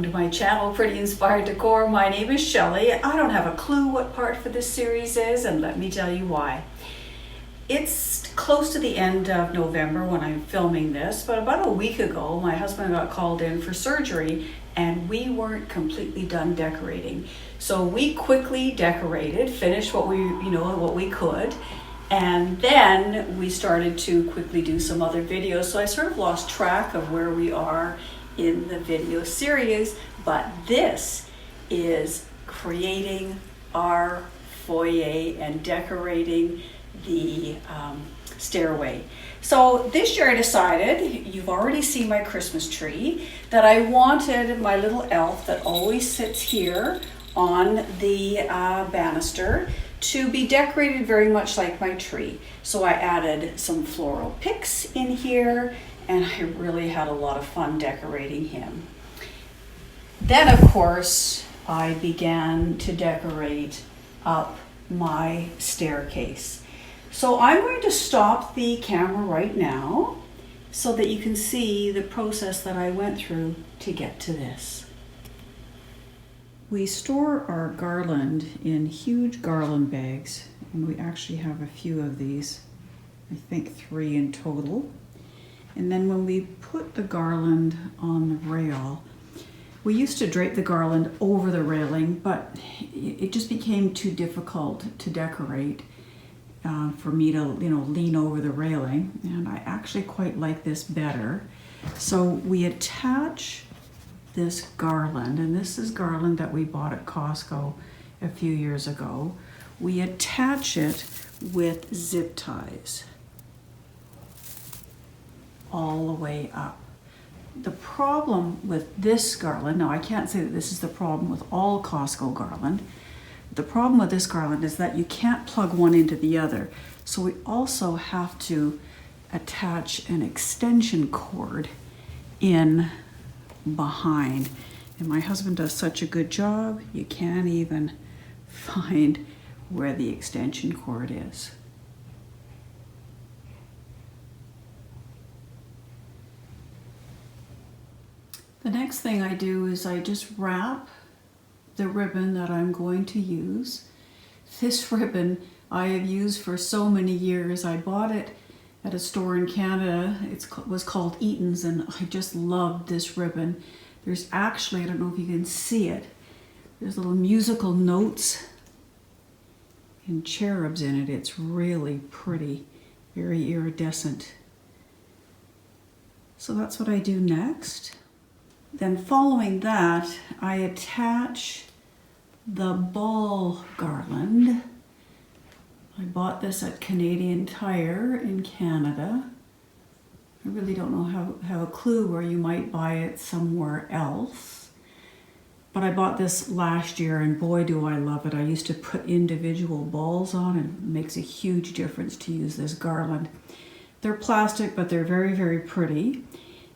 Welcome to my channel, Pretty Inspired Decor. My name is Shelley. I don't have a clue what part for this series is, and let me tell you why. It's close to the end of November when I'm filming this, but about a week ago, my husband got called in for surgery and we weren't completely done decorating. So we quickly decorated, finished what we could, and then we started to quickly do some other videos. So I sort of lost track of where we are in the video series, but this is creating our foyer and decorating the stairway. So this year I decided, you've already seen my Christmas tree, that I wanted my little elf that always sits here on the banister to be decorated very much like my tree. So I added some floral picks in here, and I really had a lot of fun decorating him. Then, of course, I began to decorate up my staircase. So I'm going to stop the camera right now so that you can see the process that I went through to get to this. We store our garland in huge garland bags, and we actually have a few of these, I think 3 in total. And then when we put the garland on the rail, we used to drape the garland over the railing, but it just became too difficult to decorate for me to lean over the railing, and I actually quite like this better. So we attach this garland, and this is garland that we bought at Costco a few years ago. We attach it with zip ties all the way up. The problem with this garland, now I can't say that this is the problem with all Costco garland. The problem with this garland is that you can't plug one into the other. So we also have to attach an extension cord in behind. And my husband does such a good job, you can't even find where the extension cord is. The next thing I do is I just wrap the ribbon that I'm going to use. This ribbon I have used for so many years. I bought it at a store in Canada. It was called Eaton's, and I just loved this ribbon. There's actually, I don't know if you can see it, there's little musical notes and cherubs in it. It's really pretty, very iridescent. So that's what I do next. Then following that, I attach the ball garland. I bought this at Canadian Tire in Canada. I really don't know have a clue where you might buy it somewhere else. But I bought this last year, and boy do I love it. I used to put individual balls on, and it makes a huge difference to use this garland. They're plastic, but they're very, very pretty.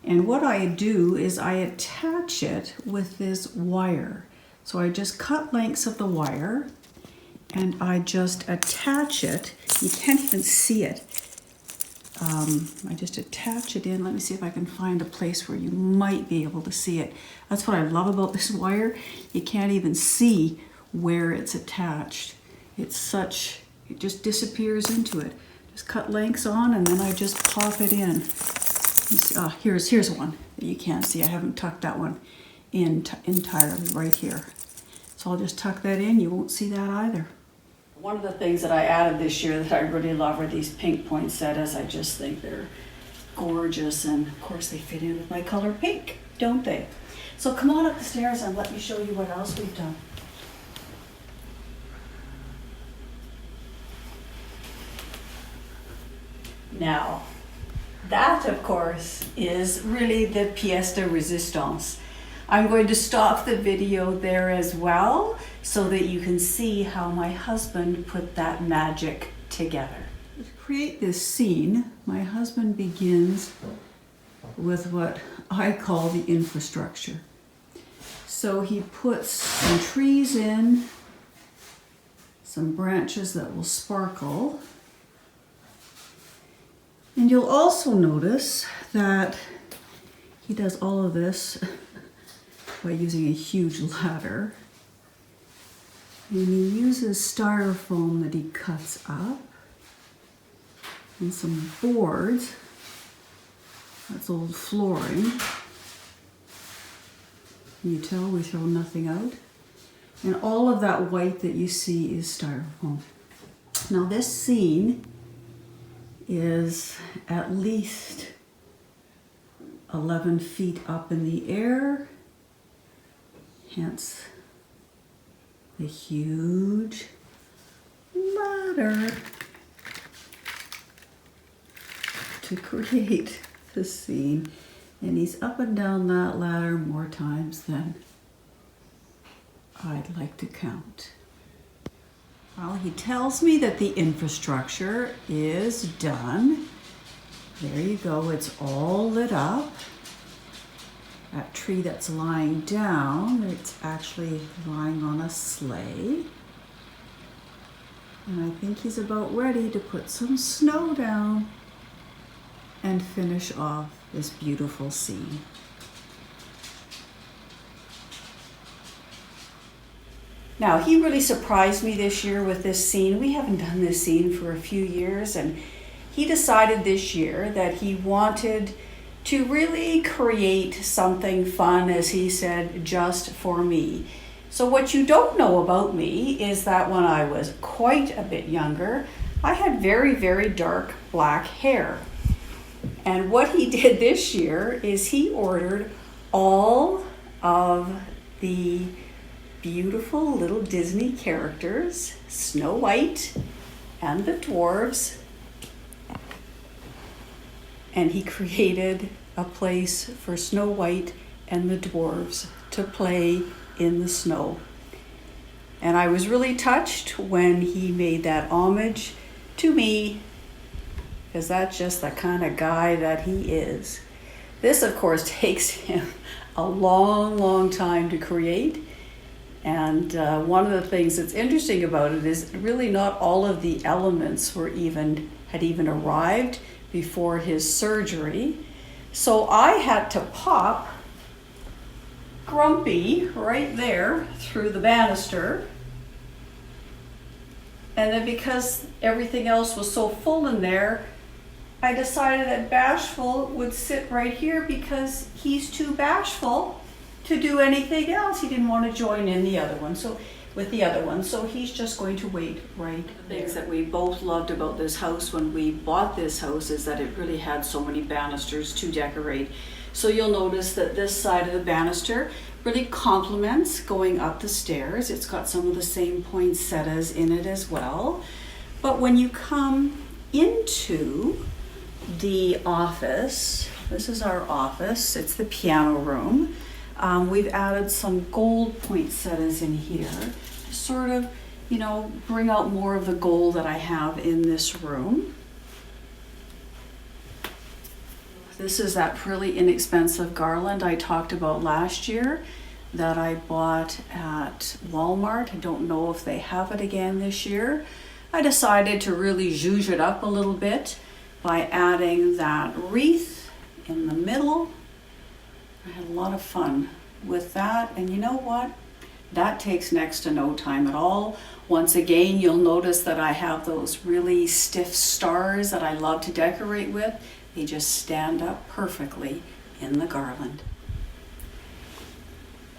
And what I do is I attach it with this wire. So I just cut lengths of the wire and I just attach it. You can't even see it. I just attach it in. Let me see if I can find a place where you might be able to see it. That's what I love about this wire. You can't even see where it's attached. It just disappears into it. Just cut lengths on, and then I just pop it in. Here's one that you can't see. I haven't tucked that one in entirely right here. So I'll just tuck that in. You won't see that either. One of the things that I added this year that I really love are these pink poinsettias. I just think they're gorgeous, and of course they fit in with my color pink, don't they? So come on up the stairs and let me show you what else we've done. Now, that, of course, is really the pièce de résistance. I'm going to stop the video there as well so that you can see how my husband put that magic together. To create this scene, my husband begins with what I call the infrastructure. So he puts some trees in, some branches that will sparkle. And you'll also notice that he does all of this by using a huge ladder. And he uses styrofoam that he cuts up and some boards. That's old flooring. Can you tell we throw nothing out? And all of that white that you see is styrofoam. Now this scene is at least 11 feet up in the air, hence the huge ladder to create the scene. And he's up and down that ladder more times than I'd like to count. Well, he tells me that the infrastructure is done. There you go, it's all lit up. That tree that's lying down, it's actually lying on a sleigh. And I think he's about ready to put some snow down and finish off this beautiful scene. Now, he really surprised me this year with this scene. We haven't done this scene for a few years, and he decided this year that he wanted to really create something fun, as he said, just for me. So what you don't know about me is that when I was quite a bit younger, I had very, very dark black hair. And what he did this year is he ordered all of the beautiful little Disney characters, Snow White and the dwarves, and he created a place for Snow White and the dwarves to play in the snow. And I was really touched when he made that homage to me, because that's just the kind of guy that he is. This, of course, takes him a long, long time to create. And one of the things that's interesting about it is really not all of the elements had even arrived before his surgery. So I had to pop Grumpy right there through the banister. And then because everything else was so full in there, I decided that Bashful would sit right here because he's too bashful to do anything else. He didn't want to join in the other one. So he's just going to wait right there. Things that we both loved about this house when we bought this house is that it really had so many banisters to decorate. So you'll notice that this side of the banister really complements going up the stairs. It's got some of the same poinsettias in it as well. But when you come into the office, this is our office, it's the piano room. We've added some gold poinsettias in here to sort of, bring out more of the gold that I have in this room. This is that really inexpensive garland I talked about last year that I bought at Walmart. I don't know if they have it again this year. I decided to really zhuzh it up a little bit by adding that wreath in the middle. I had a lot of fun with that, and you know what? That takes next to no time at all. Once again, you'll notice that I have those really stiff stars that I love to decorate with. They just stand up perfectly in the garland.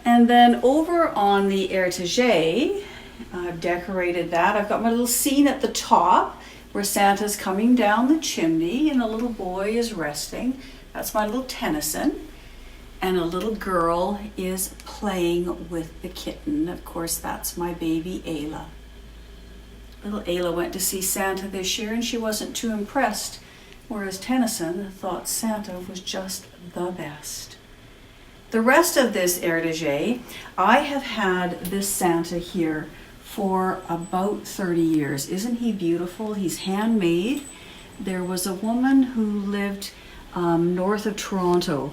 And then over on the étagère, I've decorated that. I've got my little scene at the top where Santa's coming down the chimney and a little boy is resting. That's my little Tennyson. And a little girl is playing with the kitten. Of course, that's my baby Ayla. Little Ayla went to see Santa this year and she wasn't too impressed, whereas Tennyson thought Santa was just the best. The rest of this étagère, I have had this Santa here for about 30 years. Isn't he beautiful? He's handmade. There was a woman who lived north of Toronto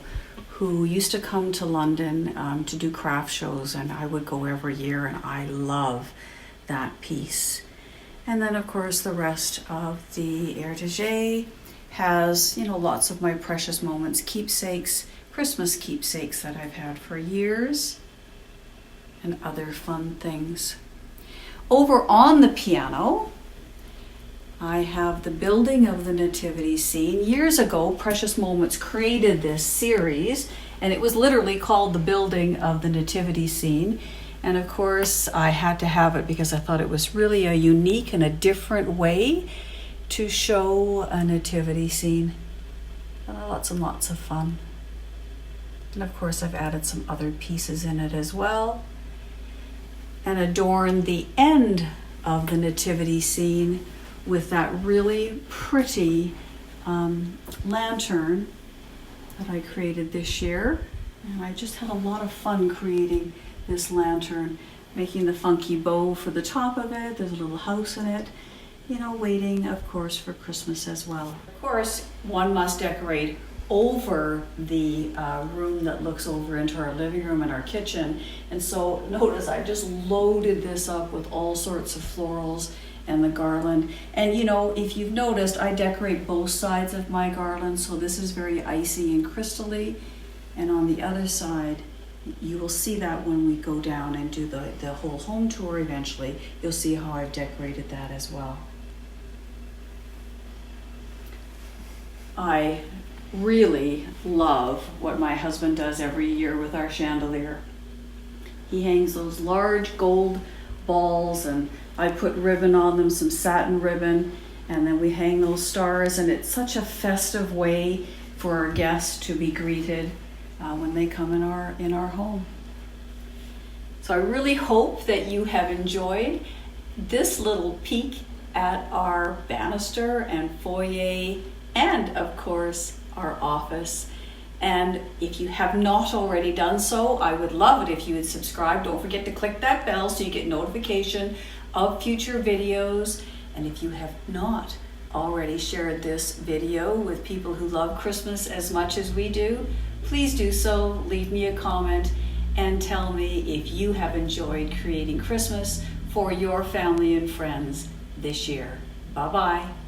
who used to come to London to do craft shows, and I would go every year, and I love that piece. And then, of course, the rest of the étagère has, lots of my precious moments, keepsakes Christmas keepsakes that I've had for years and other fun things. Over on the piano, I have the building of the nativity scene. Years ago, Precious Moments created this series, and it was literally called the building of the nativity scene. And of course, I had to have it because I thought it was really a unique and a different way to show a nativity scene. Lots and lots of fun. And of course, I've added some other pieces in it as well, and adorn the end of the nativity scene with that really pretty lantern that I created this year. And I just had a lot of fun creating this lantern, making the funky bow for the top of it. There's a little house in it, you know, waiting, of course, for Christmas as well. Of course, one must decorate over the room that looks over into our living room and our kitchen. And so notice I just loaded this up with all sorts of florals and the garland. And you know, if you've noticed, I decorate both sides of my garland. So this is very icy and crystally. And on the other side, you will see that when we go down and do the whole home tour eventually, you'll see how I've decorated that as well. I really love what my husband does every year with our chandelier. He hangs those large gold balls, and I put ribbon on them, some satin ribbon, and then we hang those stars, and it's such a festive way for our guests to be greeted when they come in our home. So I really hope that you have enjoyed this little peek at our banister and foyer, and of course our office. And if you have not already done so, I would love it if you would subscribe. Don't forget to click that bell so you get notification of future videos. And if you have not already shared this video with people who love Christmas as much as we do, please do so. Leave me a comment and tell me if you have enjoyed creating Christmas for your family and friends this year. Bye-bye.